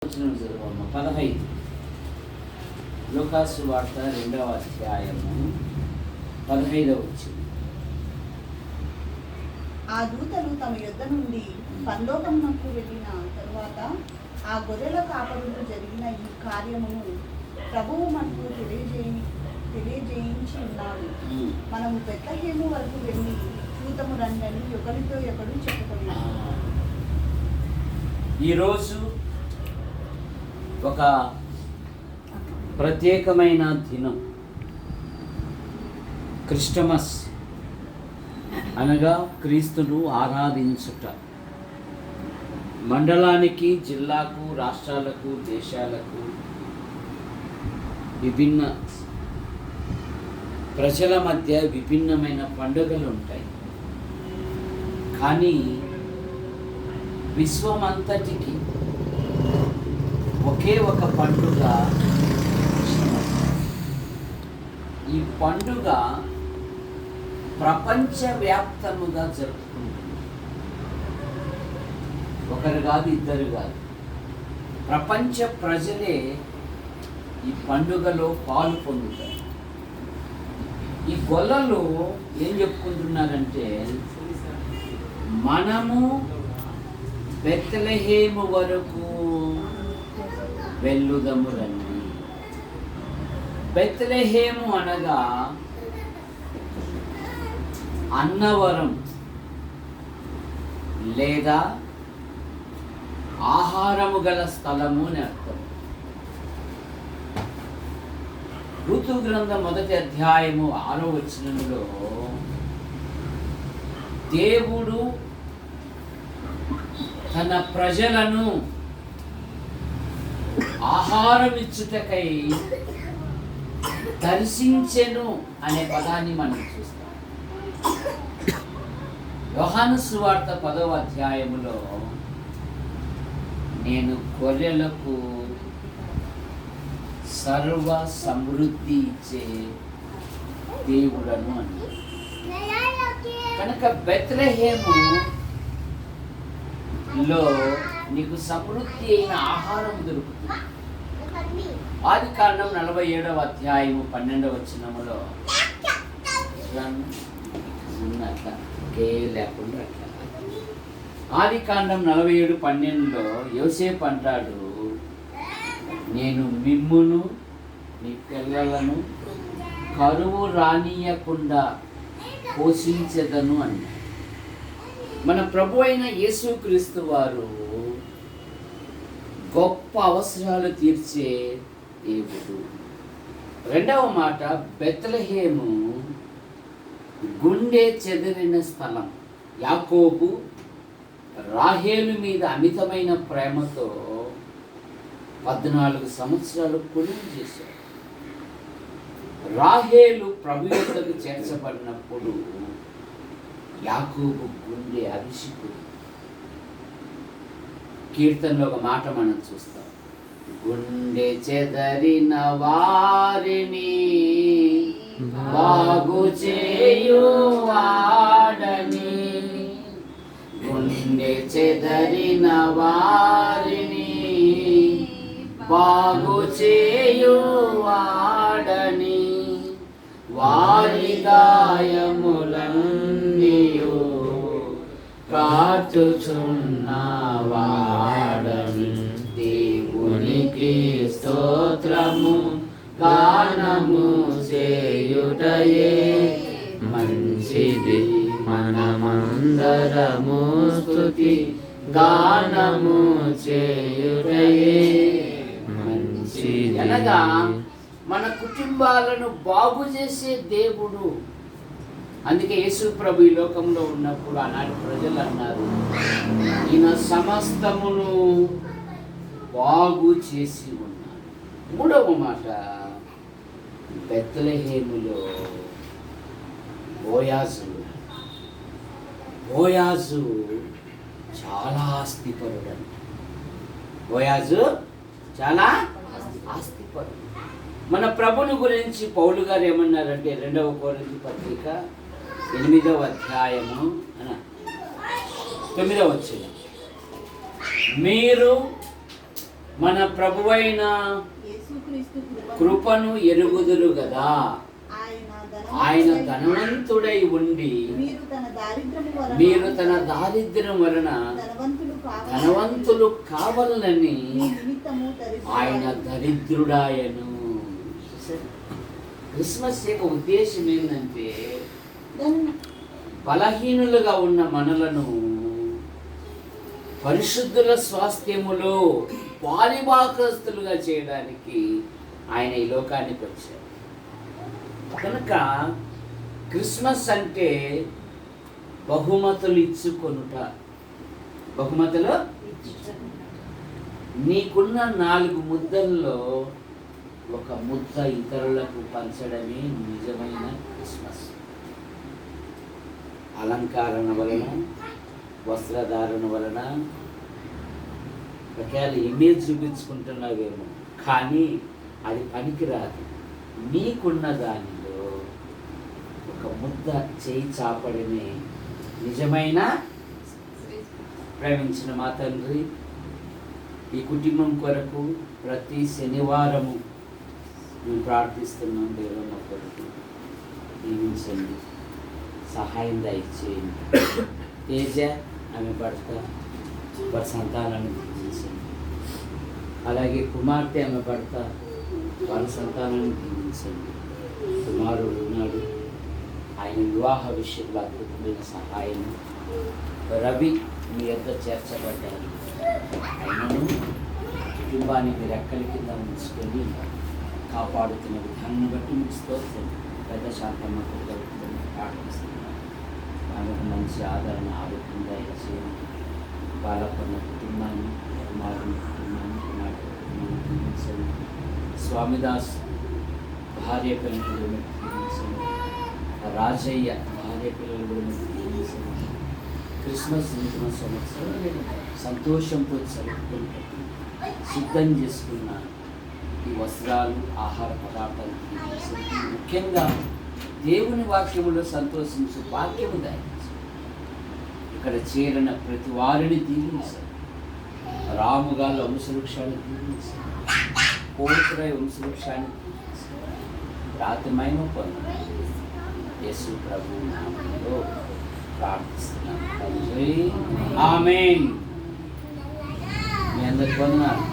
15 లూకాసు వార్త 2వ అధ్యాయము 15వ వచనం. ఆ దూతలు తమ యుద్ధ నుండి పరలోకమునకు వెళ్ళిన తరువాత ఆ గొర్రెల కాపరులకు జరిగిన ఈ కార్యమును ప్రభువు మనకు తెలియజేయించి ఉన్నాడు. మనము బెత్లెహేము వరకు వెళ్ళి చూతము రండి అని ఒకరితో ఒకడు చెప్పుకున్నాడు. ఈరోజు ఒక ప్రత్యేకమైన దినం, క్రిస్టమస్ అనగా క్రీస్తును ఆరాధించుట. మండలానికి, జిల్లాకు, రాష్ట్రాలకు, దేశాలకు, విభిన్న ప్రజల మధ్య విభిన్నమైన పండుగలు ఉంటాయి. కానీ విశ్వమంతటికి ఒకే ఒక పండుగ. ఈ పండుగ ప్రపంచవ్యాప్తముగా జరుపుకుంటుంది. ఒకరు కాదు, ఇద్దరు కాదు, ప్రపంచ ప్రజలే ఈ పండుగలో పాలు పొందుతారు. ఈ గొల్లలు ఏం చెప్పుకుంటున్నారంటే, మనము బెత్లెహేము వరకు వెళ్ళుదము రండి. బెత్లెహేము అనగా అన్నవరం లేదా ఆహారము గల స్థలము అని అర్థం. ఋతు గ్రంథం 1వ అధ్యాయము 6వ వచనంలో దేవుడు తన ప్రజలను ఆహారం ఇచ్చుటకై దర్శించెను అనే పదాన్ని మనం చూస్తాం. యోహాను సువార్త 10వ అధ్యాయములో నేను గొర్రెలకు సర్వ సమృద్ధి ఇచ్చే దేవుడను అన్నాడు. కనుక బెత్లెహేము లో నీకు సమృద్ధి అయిన ఆహారం దొరుకుతుంది. ఆదికాండం 47వ అధ్యాయము 12వ వచనములో లేకుండా ఆదికాండం 47:12లో యోసేపు అంటాడు, నేను మిమ్మును మీ పిల్లలను కరువు రానియకుండా పోషించెదను అన్నాడు. మన ప్రభు అయిన యేసుక్రీస్తు వారు గొప్ప అవసరాలు తీర్చే దేవుడు. రెండవ మాట, బెత్లెహేము గుండె చెదిరిన స్థలం. యాకోబు రాహేలు మీద అమితమైన ప్రేమతో 14 సంవత్సరాలు కొలువు చేశాడు. రాహేలు ప్రభు యొద్దకు చేర్చబడినప్పుడు యాకోబు గుండె అవిసిపోయింది. కీర్తనలో ఒక మాట మనం చూస్తాం, గుండె చెదరిన వారిని బాగు చేయువాడని, గుండె చెదరిన వారిని బాగు చేయువాడని, వారి గాయములన్నీయు కాచుచున్నవాడని, దేవునికి స్తోత్రము గానము చేయుటయే మంచిది. మనమందరము స్తుతి గానము చేయుటయే మంచిది. అనగా మన కుటుంబాలను బాగు చేసే దేవుడు. అందుకే యేసు ప్రభు ఈ లోకంలో ఉన్నప్పుడు ఆనాటి ప్రజలు అన్నారు, ఈయన సమస్తమును బాగు చేసి ఉన్నాడు. మూడవ మాట, బెత్లెహేములో బోయాజు చాలా ఆస్తిపరుడు. బోయాజు చాలా ఆస్తిపరుడు. మన ప్రభుని గురించి పౌలు గారు ఏమన్నారంటే 2వ కొరింథీ పత్రిక 8వ అధ్యాయము 9వ వచనం, మీరు మన ప్రభువైన యేసుక్రీస్తు కృపను ఎరుగుదురు కదా. ఆయన ధనవంతుడై ఉండి మీరు తన దారిద్ర్యం వలన ధనవంతులు కావాలని ఆయన దరిద్రుడాయను. క్రిస్మస్ యొక్క ఉద్దేశం ఏంటంటే బలహీనులుగా ఉన్న మనలను పరిశుద్ధుల స్వాస్థ్యములో పాలిభాగస్తులుగా చేయడానికి ఆయన ఈ లోకానికి వచ్చారు. కనుక క్రిస్మస్ అంటే బహుమతులు ఇచ్చుకొనుట. బహుమతులు నీకున్న 4 ముద్దల్లో ఒక ముద్ద ఇతరులకు పంచడమే నిజమైన క్రిస్మస్. అలంకరణ వలన, వస్త్రధారణ వలన ఒకవేళ ఇమేజ్ చూపించుకుంటున్నావేమో, కానీ అది పనికిరాదు. నీకున్న దానిలో ఒక ముద్ద చేయి చాపడమే నిజమైన. ప్రేమించిన మా తండ్రి, ఈ కుటుంబం కొరకు ప్రతి శనివారము మేము ప్రార్థిస్తున్నాం. దేవుని కొరకు దీవించండి, సహాయం దయచేయండి. తేజ ఆమె భర్త వారి సంతానాన్ని దీవించండి. అలాగే కుమార్తె ఆమె భర్త వారి సంతానాన్ని దీవించండి. కుమారుడు ఉన్నాడు, ఆయన వివాహ విషయంలో అద్భుతమైన సహాయం. రవి మీ యొద్ద చేర్చబడ్డారు, ఆయనను కుటుంబానికి రెక్కల కింద ఉంచుకొని కాపాడుతున్న విధానాన్ని బట్టి మీకు స్తోత్రం. పెద్ద శాంతమ్మ ప్రార్థిస్తున్నాను. ఆమెకు మంచి ఆదరణ, ఆరోగ్యం దయచేయండి. బాలపన్న కుటుంబాన్ని, కుమారుని కుటుంబాన్ని, కుమార్తె కుటుంబాన్ని, స్వామిదాస్ భార్య పిల్లలు దీవించండి. రాజయ్య భార్య పిల్లలు కూడా దీవించండి. క్రిస్మస్ నూతన సంవత్సరం సంతోషంతో జరుపుకుంటూ సిద్ధం చేసుకున్న ఈ వస్త్రాలు, ఆహార పదార్థాలు దీవించండి. ముఖ్యంగా దేవుని వాక్యములో సంతోషించు వాక్యము దయచేయండి. ఇక్కడ చేరిన ప్రతి వారిని దీవించండి. రాముగాల వంశవృక్షాన్ని దీవించండి. కోతురై వంశవృక్షాన్ని దీవించండి. రాతి మహిమ పొందండి. యేసు ప్రభు నామములో ప్రార్థిస్తున్నాను తండ్రి, ఆమేన్. మీ అందరికి వందనాలు.